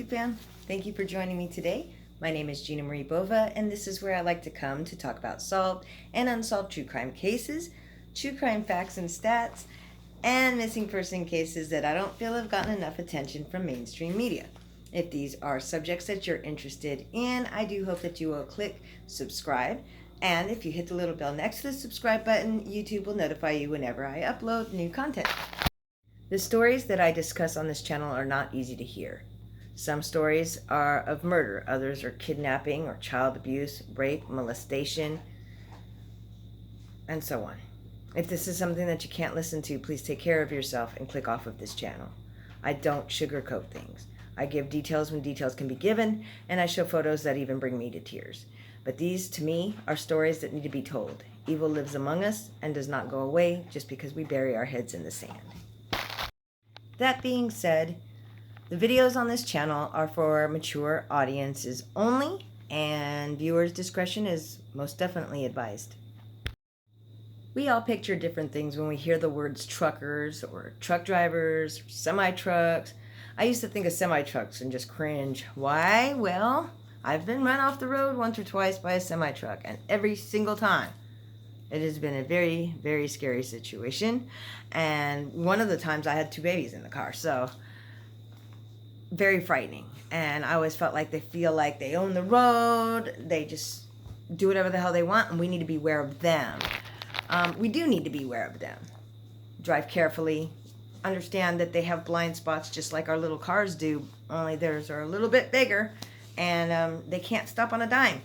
YouTube fam. Thank you for joining me today. My name is Gina Marie Bova, and this is where I like to come to talk about solved and unsolved true crime cases, true crime facts and stats, and missing person cases that I don't feel have gotten enough attention from mainstream media. If these are subjects that you're interested in, I do hope that you will click subscribe. And if you hit the little bell next to the subscribe button, YouTube will notify you whenever I upload new content. The stories that I discuss on this channel are not easy to hear. Some stories are of murder, others are kidnapping or child abuse, rape, molestation, and so on. If this is something that you can't listen to, please take care of yourself and click off of this channel. I don't sugarcoat things. I give details when details can be given, and I show photos that even bring me to tears. But these, to me, are stories that need to be told. Evil lives among us and does not go away just because we bury our heads in the sand. That being said, the videos on this channel are for mature audiences only, and viewers' discretion is most definitely advised. We all picture different things when we hear the words truckers or truck drivers, or semi-trucks. I used to think of semi-trucks and just cringe. Why? Well, I've been run off the road once or twice by a semi-truck, and every single time it has been a very, very scary situation. And one of the times I had 2 babies in the car, so very frightening. And I always felt like they feel like they own the road. They just do whatever the hell they want, and we need to be aware of them. We do need to be aware of them. Drive carefully. Understand that they have blind spots just like our little cars do, only theirs are a little bit bigger, and they can't stop on a dime,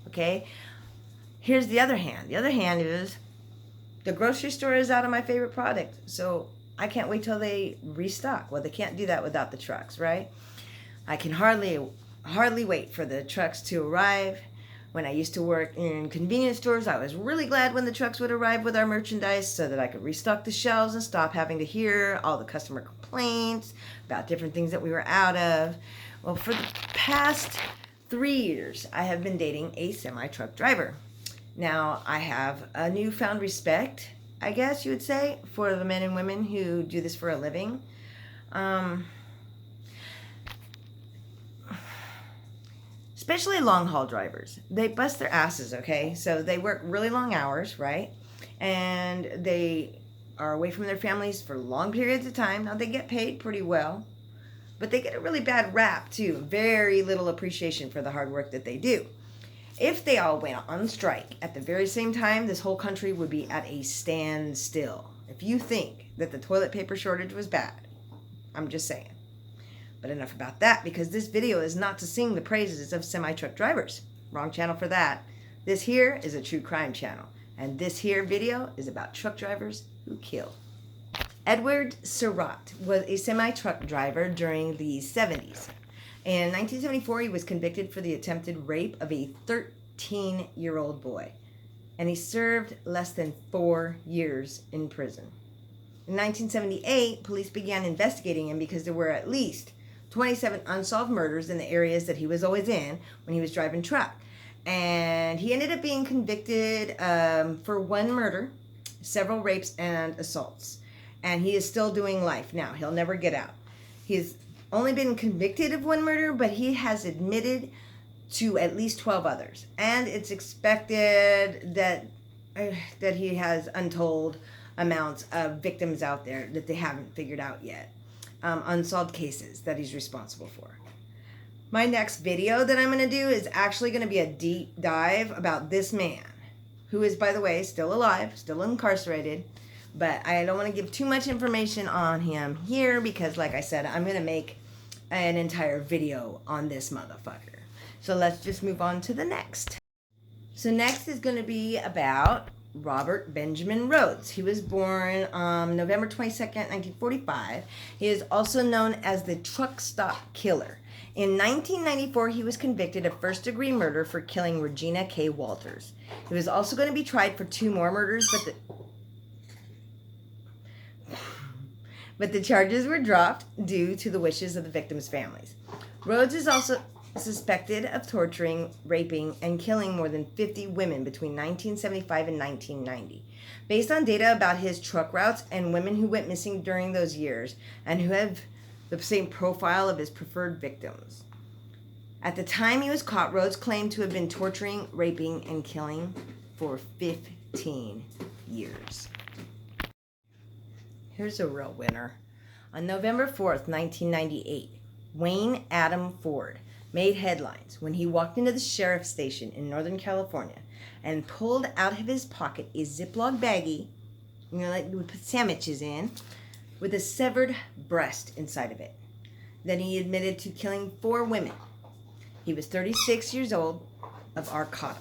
okay? Here's the other hand. The other hand is the grocery store is out of my favorite product, so I can't wait till they restock. Well, they can't do that without the trucks, right? I can hardly wait for the trucks to arrive. When I used to work in convenience stores, I was really glad when the trucks would arrive with our merchandise so that I could restock the shelves and stop having to hear all the customer complaints about different things that we were out of. Well, for the past 3 years, I have been dating a semi-truck driver. Now, I have a newfound respect, I guess you would say, for the men and women who do this for a living. Especially long-haul drivers. They bust their asses, okay? So they work really long hours, right? And they are away from their families for long periods of time. Now, they get paid pretty well, but they get a really bad rap, too. Very little appreciation for the hard work that they do. If they all went on strike at the very same time, this whole country would be at a standstill. If you think that the toilet paper shortage was bad, I'm just saying. But enough about that, because this video is not to sing the praises of semi-truck drivers. Wrong channel for that. This here is a true crime channel, and this here video is about truck drivers who kill. Edward Surratt was a semi-truck driver during the 70s. In 1974, he was convicted for the attempted rape of a 13-year-old boy, and he served less than 4 years in prison. In 1978, police began investigating him because there were at least 27 unsolved murders in the areas that he was always in when he was driving truck. And he ended up being convicted for 1 murder, several rapes, and assaults. And he is still doing life now. He'll never get out. He's only been convicted of 1 murder, but he has admitted to at least 12 others. And it's expected that he has untold amounts of victims out there that they haven't figured out yet. Unsolved cases that he's responsible for. My next video that I'm going to do is actually going to be a deep dive about this man, who is, by the way, still alive, still incarcerated. But I don't want to give too much information on him here because, like I said, I'm going to make an entire video on this motherfucker. So let's just move on to the next. So next is going to be about Robert Benjamin Rhodes. He was born on November 22nd, 1945. He is also known as the truck stop killer. In 1994, he was convicted of first-degree murder for killing Regina K. Walters. He was also going to be tried for 2 more murders, but the charges were dropped due to the wishes of the victims' families. Rhodes is also suspected of torturing, raping, and killing more than 50 women between 1975 and 1990. Based on data about his truck routes and women who went missing during those years and who have the same profile of his preferred victims. At the time he was caught, Rhodes claimed to have been torturing, raping, and killing for 15 years. Here's a real winner. On November 4th, 1998, Wayne Adam Ford made headlines when he walked into the sheriff's station in Northern California and pulled out of his pocket a Ziploc baggie, like we would put sandwiches in, with a severed breast inside of it. Then he admitted to killing 4 women. He was 36 years old, of Arcata.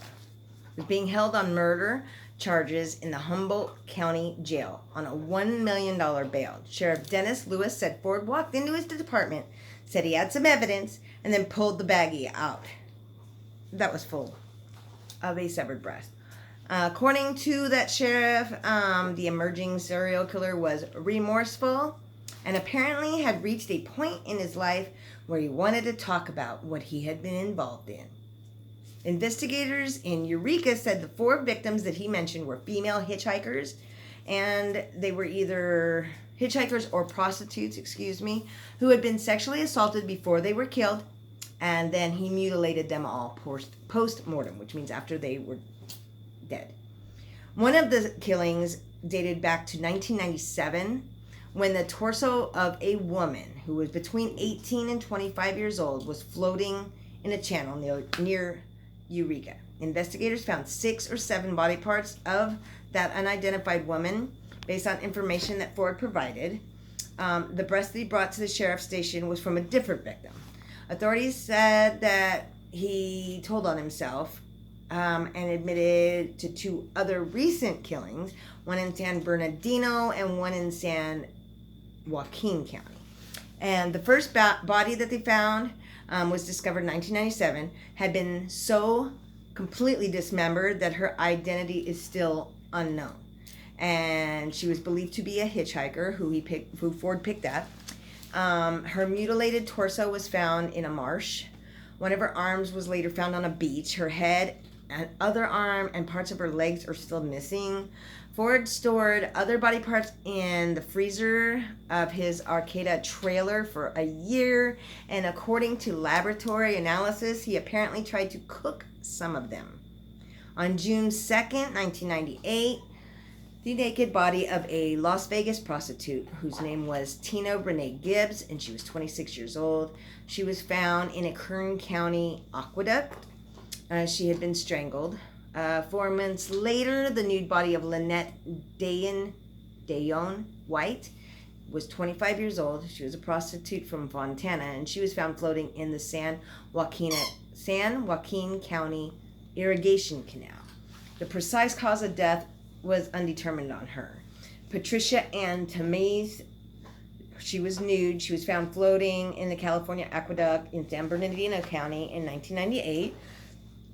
He was being held on murder charges in the Humboldt County Jail on a $1 million bail. Sheriff Dennis Lewis said Ford walked into his department, said he had some evidence, and then pulled the baggie out. That was full of a severed breast. According to that sheriff, the emerging serial killer was remorseful and apparently had reached a point in his life where he wanted to talk about what he had been involved in. Investigators in Eureka said the 4 victims that he mentioned were female hitchhikers, and they were either hitchhikers or prostitutes, who had been sexually assaulted before they were killed, and then he mutilated them all post-mortem, which means after they were dead. One of the killings dated back to 1997, when the torso of a woman who was between 18 and 25 years old was floating in a channel near Eureka. Investigators found 6 or 7 body parts of that unidentified woman based on information that Ford provided. The breast that he brought to the sheriff's station was from a different victim. Authorities said that he told on himself and admitted to 2 other recent killings, one in San Bernardino and one in San Joaquin County. And the first body that they found was discovered in 1997, had been so completely dismembered that her identity is still unknown. And she was believed to be a hitchhiker who Ford picked up. Her mutilated torso was found in a marsh. One of her arms was later found on a beach. Her head and other arm and parts of her legs are still missing. Ford stored other body parts in the freezer of his Arcata trailer for a year, and according to laboratory analysis, he apparently tried to cook some of them. On June 2nd, 1998, the naked body of a Las Vegas prostitute whose name was Tina Renee Gibbs, and she was 26 years old. She was found in a Kern County aqueduct. She had been strangled. 4 months later, the nude body of Lynette Dayon White was 25 years old. She was a prostitute from Fontana, and she was found floating in the San Joaquin County irrigation canal. The precise cause of death was undetermined on her. Patricia Ann Tamiz, she was nude. She was found floating in the California aqueduct in San Bernardino County in 1998.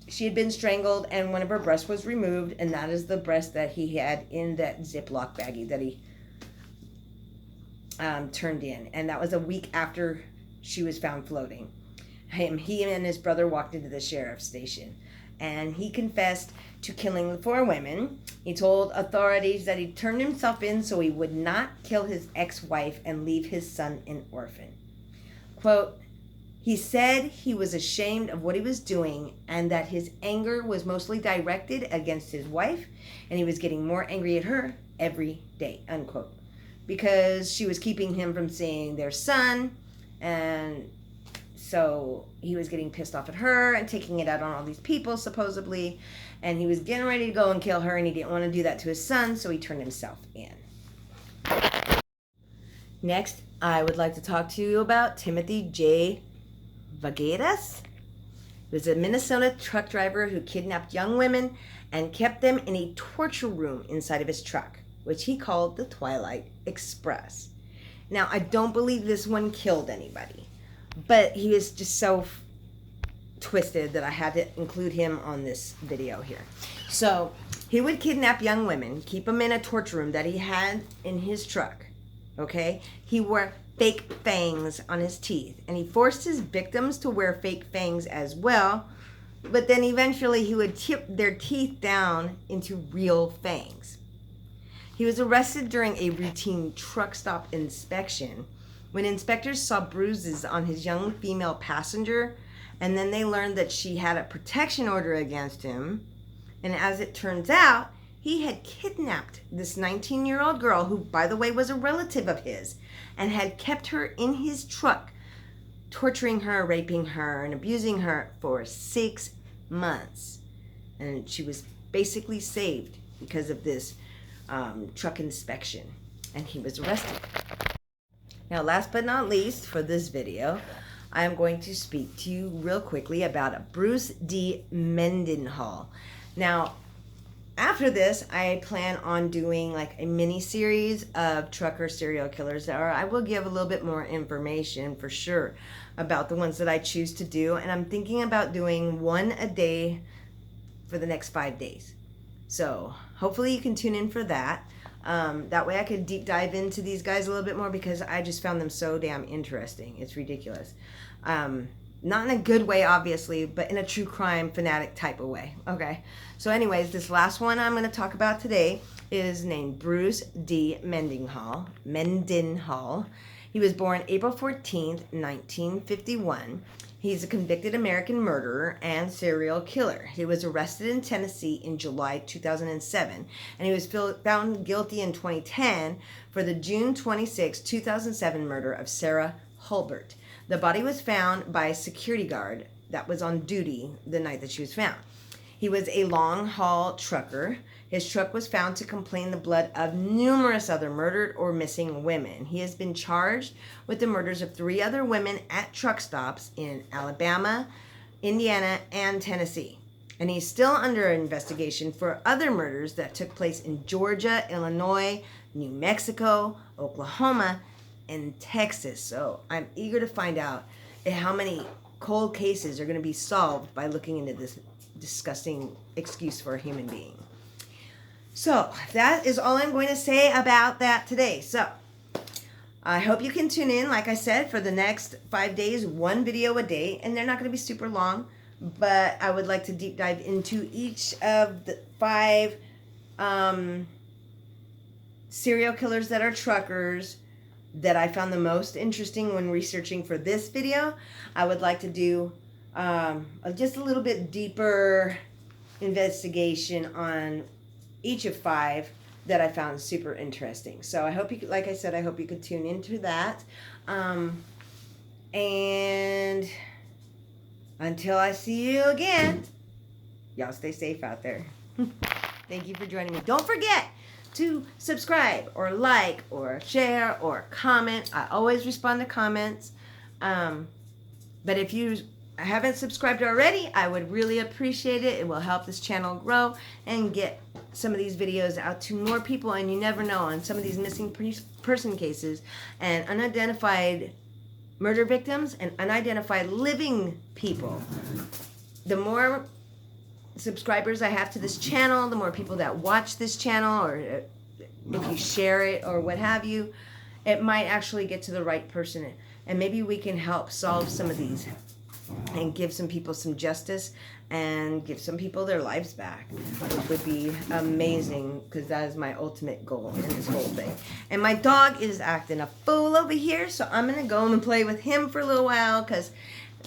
She had been strangled, and one of her breasts was removed, and that is the breast that he had in that Ziploc baggie that he turned in. And that was a week after she was found floating. He and his brother walked into the sheriff's station, and he confessed to killing the 4 women. He told authorities that he turned himself in so he would not kill his ex-wife and leave his son an orphan. Quote, he said he was ashamed of what he was doing and that his anger was mostly directed against his wife, and he was getting more angry at her every day, unquote, because she was keeping him from seeing their son, and so he was getting pissed off at her and taking it out on all these people, supposedly, and he was getting ready to go and kill her, and he didn't want to do that to his son, so he turned himself in. Next, I would like to talk to you about Timothy J. Vagueras. He was a Minnesota truck driver who kidnapped young women and kept them in a torture room inside of his truck, which he called the Twilight Express. Now, I don't believe this one killed anybody, but he was just so twisted that I had to include him on this video here. So, he would kidnap young women, keep them in a torture room that he had in his truck, okay? He wore fake fangs on his teeth, and he forced his victims to wear fake fangs as well, but then eventually he would chip their teeth down into real fangs. He was arrested during a routine truck stop inspection when inspectors saw bruises on his young female passenger And then they learned that she had a protection order against him. And as it turns out, he had kidnapped this 19-year-old girl, who, by the way, was a relative of his, and had kept her in his truck, torturing her, raping her, and abusing her for 6 months. And she was basically saved because of this truck inspection. And he was arrested. Now, last but not least, for this video, I am going to speak to you real quickly about Bruce D. Mendenhall. Now, after this, I plan on doing like a mini series of trucker serial killers, or I will give a little bit more information for sure about the ones that I choose to do. And I'm thinking about doing one a day for the next 5 days. So hopefully you can tune in for that. That way I could deep dive into these guys a little bit more, because I just found them so damn interesting. It's ridiculous. Not in a good way, obviously, but in a true crime fanatic type of way. Okay. So anyways, this last one I'm going to talk about today is named Bruce D. Mendenhall. He was born April 14th, 1951. He's a convicted American murderer and serial killer. He was arrested in Tennessee in July 2007, and he was found guilty in 2010 for the June 26, 2007 murder of Sarah Hulbert. The body was found by a security guard that was on duty the night that she was found. He was a long-haul trucker. His truck was found to contain the blood of numerous other murdered or missing women. He has been charged with the murders of 3 other women at truck stops in Alabama, Indiana, and Tennessee. And he's still under investigation for other murders that took place in Georgia, Illinois, New Mexico, Oklahoma, and Texas. So I'm eager to find out how many cold cases are going to be solved by looking into this disgusting excuse for a human being. So that is all I'm going to say about that today. So I hope you can tune in, like I said, for the next 5 days, 1 video a day, and they're not going to be super long, but I would like to deep dive into each of the 5 serial killers that are truckers that I found the most interesting when researching for this video. I would like to do just a little bit deeper investigation on each of 5 that I found super interesting. So I hope you, like I said, I hope you could tune into that. And until I see you again, y'all stay safe out there. Thank you for joining me. Don't forget to subscribe or like or share or comment. I always respond to comments. But if you haven't subscribed already, I would really appreciate it. It will help this channel grow and get some of these videos out to more people. And you never know, on some of these missing person cases and unidentified murder victims and unidentified living people, the more subscribers I have to this channel, the more people that watch this channel, or if you share it or what have you, it might actually get to the right person, and maybe we can help solve some of these and give some people some justice and give some people their lives back. It would be amazing, because that is my ultimate goal in this whole thing. And my dog is acting a fool over here, so I'm gonna go and play with him for a little while, because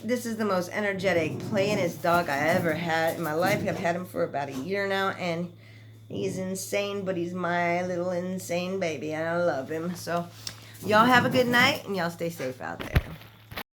this is the most energetic playingest dog I ever had in my life. I've had him for about a year now, and he's insane, but he's my little insane baby, and I love him. So y'all have a good night, and y'all stay safe out there.